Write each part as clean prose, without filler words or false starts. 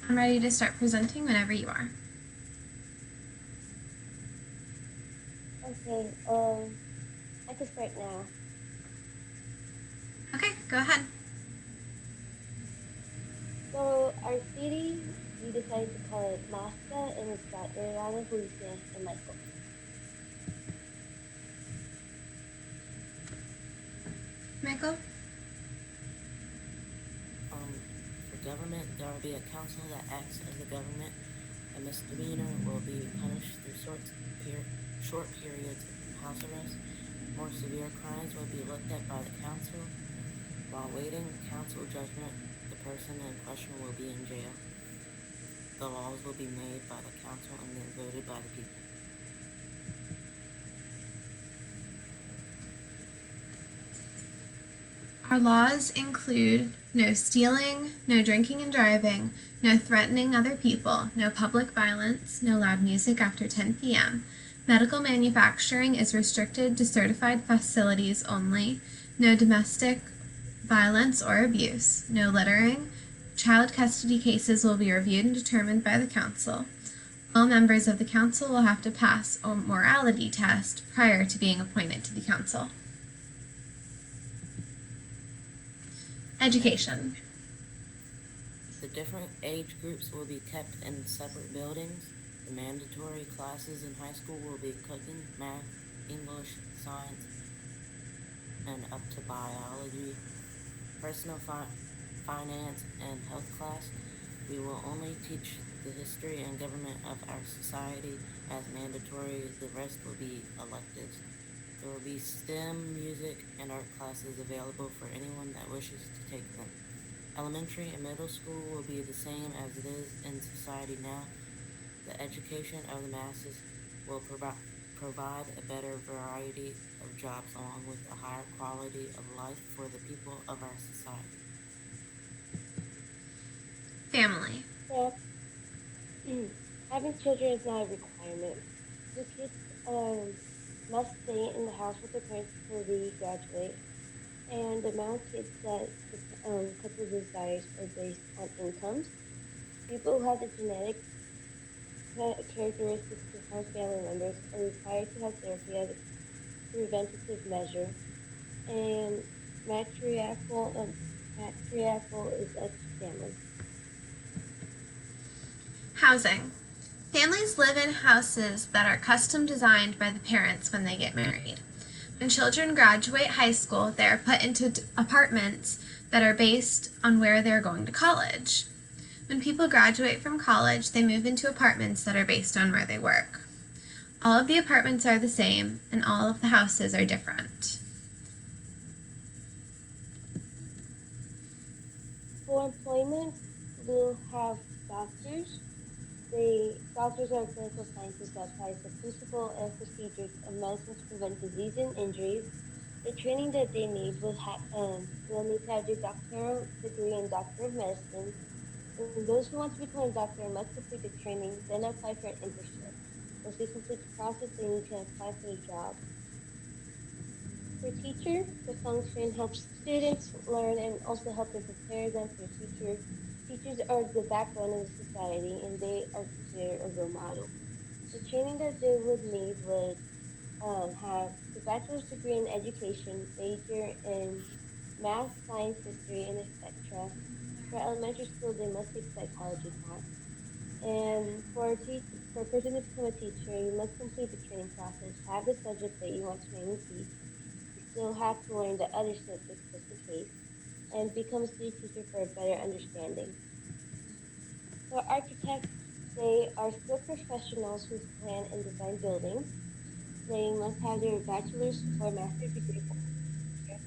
I'm ready to start presenting whenever you are. Okay, I can start now. Okay, go ahead. So our city, we decided to call it Mazda, and it's got Ariana, Felicia, and Michael. Michael? For government, there will be a council that acts as the government. A misdemeanor will be punished through short periods of house arrest. More severe crimes will be looked at by the council. While waiting council judgment, the person in question will be in jail. The laws will be made by the council and then voted by the people. Our laws include no stealing, no drinking and driving, no threatening other people, no public violence, no loud music after 10 p.m. Medical manufacturing is restricted to certified facilities only, no domestic violence or abuse, no littering. Child custody cases will be reviewed and determined by the council. All members of the council will have to pass a morality test prior to being appointed to the council. Education. The different age groups will be kept in separate buildings. The mandatory classes in high school will be cooking, math, English, science, and up to biology. Personal finance and health class, we will only teach the history and government of our society as mandatory. The rest will be electives. There will be STEM, music, and art classes available for anyone that wishes to take them. Elementary and middle school will be the same as it is in society now. The education of the masses will provide a better variety of jobs along with a higher quality of life for the people of our society. Family. So having children is not a requirement. The kids must stay in the house with their parents until they graduate, and the amount of kids that the couple desires are based on incomes. People who have the genetic characteristics to harm family members are required to have therapy as a preventative measure, and matriarchal is extra family. Housing. Families live in houses that are custom designed by the parents when they get married. When children graduate high school, they are put into apartments that are based on where they're going to college. When people graduate from college, they move into apartments that are based on where they work. All of the apartments are the same, and all of the houses are different. For employment, we'll have doctors. Doctors are clinical scientists that applies the principle and procedures of medicine to prevent disease and injuries. The training that they need will need to have their doctoral degree in Doctor of Medicine. And those who want to become a doctor must complete the training, then apply for an internship. Once they complete the process, they need to apply for the job. For teacher, the function helps students learn and also help them prepare them for the future. Teachers are the backbone of the society and they are considered a role model. The training that they would need would have the bachelor's degree in education, major in math, science, history, and etc. For elementary school, they must take psychology class. And for a person to become a teacher, you must complete the training process, have the subject that you want to mainly teach. You still have to learn the other subjects just in case, and become a student teacher for a better understanding. For architects, they are skilled professionals who plan and design buildings. They must have their bachelor's or master's degree from architecture.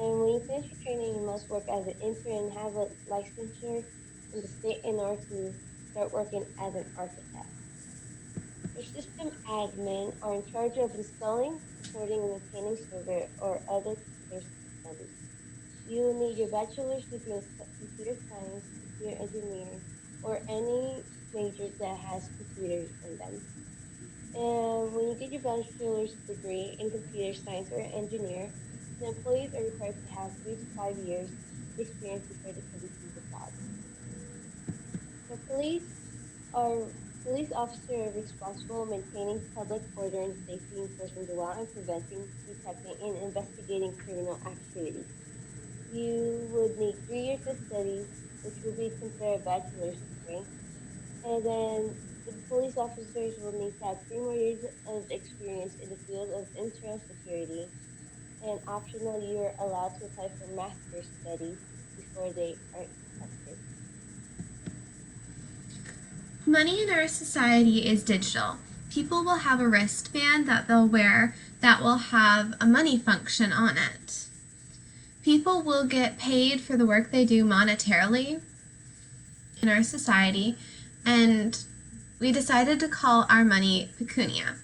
And when you finish your training, you must work as an intern and have a licensure in the state in order to start working as an architect. Your system admin are in charge of installing, supporting, and maintaining server or other computer systems. You will need your bachelor's degree in computer science, computer engineering, or any major that has computers in them. And when you get your bachelor's degree in computer science or engineer, the employees are required to have 3 to 5 years experience before they can receive the job. So Police are police officers are responsible for maintaining public order and safety, enforcing the law, and preventing, detecting, and investigating criminal activity. You would need 3 years of study, which will be considered a bachelor's degree. And then the police officers will need to have 3 more years of experience in the field of internal security. And optional, you're allowed to apply for master's study before they are accepted. Money in our society is digital. People will have a wristband that they'll wear that will have a money function on it. People will get paid for the work they do monetarily in our society, and we decided to call our money pecunia.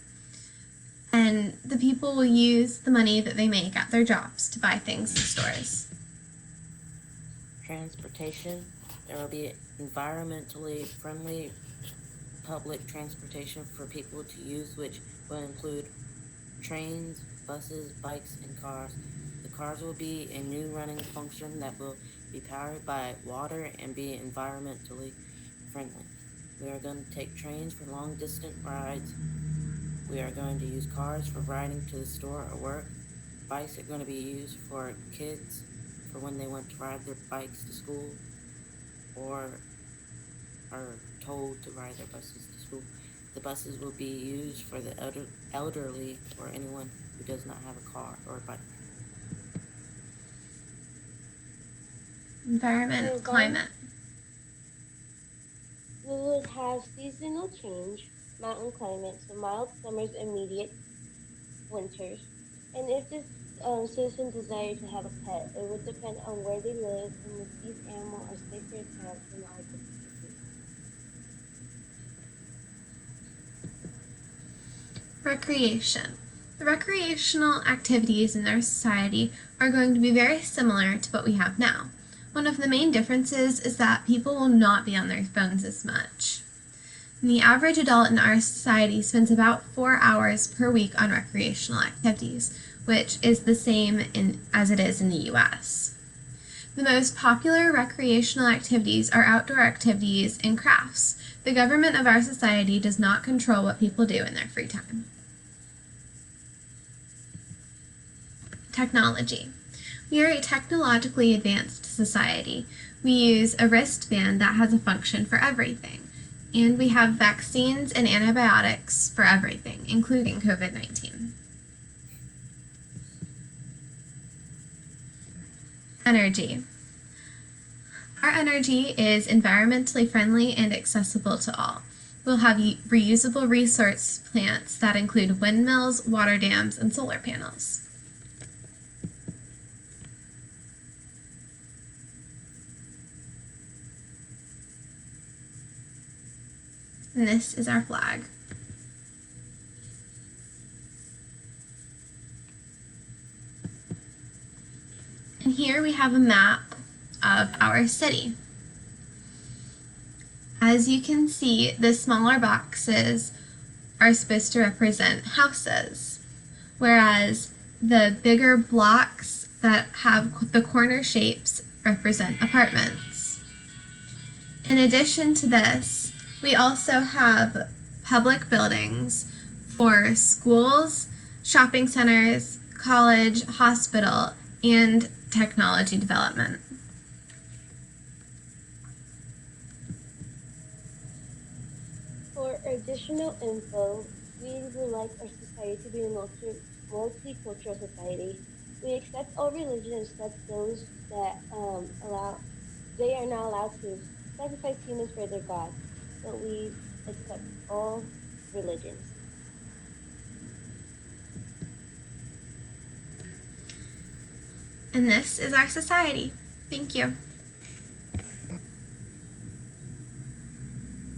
And the people will use the money that they make at their jobs to buy things in stores. Transportation. There will be environmentally friendly public transportation for people to use, which will include trains, buses, bikes, and cars. The cars will be a new running function that will be powered by water and be environmentally friendly. We are going to take trains for long distance rides. We are going to use cars for riding to the store or work. Bikes are going to be used for kids for when they want to ride their bikes to school or are told to ride their buses to school. The buses will be used for the elderly or anyone who does not have a car or a bike. Environment, climate. We would have seasonal change, mountain climate, so mild summers and immediate winters. And if the citizen desire to have a pet, it would depend on where they live and if these animals are safe for pets and are domesticated. Recreation. The recreational activities in our society are going to be very similar to what we have now. One of the main differences is that people will not be on their phones as much. And the average adult in our society spends about 4 hours per week on recreational activities, which is the same as it is in the US. The most popular recreational activities are outdoor activities and crafts. The government of our society does not control what people do in their free time. Technology. We are a technologically advanced society. We use a wristband that has a function for everything. And we have vaccines and antibiotics for everything, including COVID-19. Energy. Our energy is environmentally friendly and accessible to all. We'll have reusable resource plants that include windmills, water dams, and solar panels. And this is our flag. And here we have a map of our city. As you can see, the smaller boxes are supposed to represent houses, whereas the bigger blocks that have the corner shapes represent apartments. In addition to this, we also have public buildings for schools, shopping centers, college, hospital, and technology development. For additional info, we would like our society to be a multicultural society. We accept all religions except those that they are not allowed to sacrifice humans for their God, but we accept all religions. And this is our society. Thank you.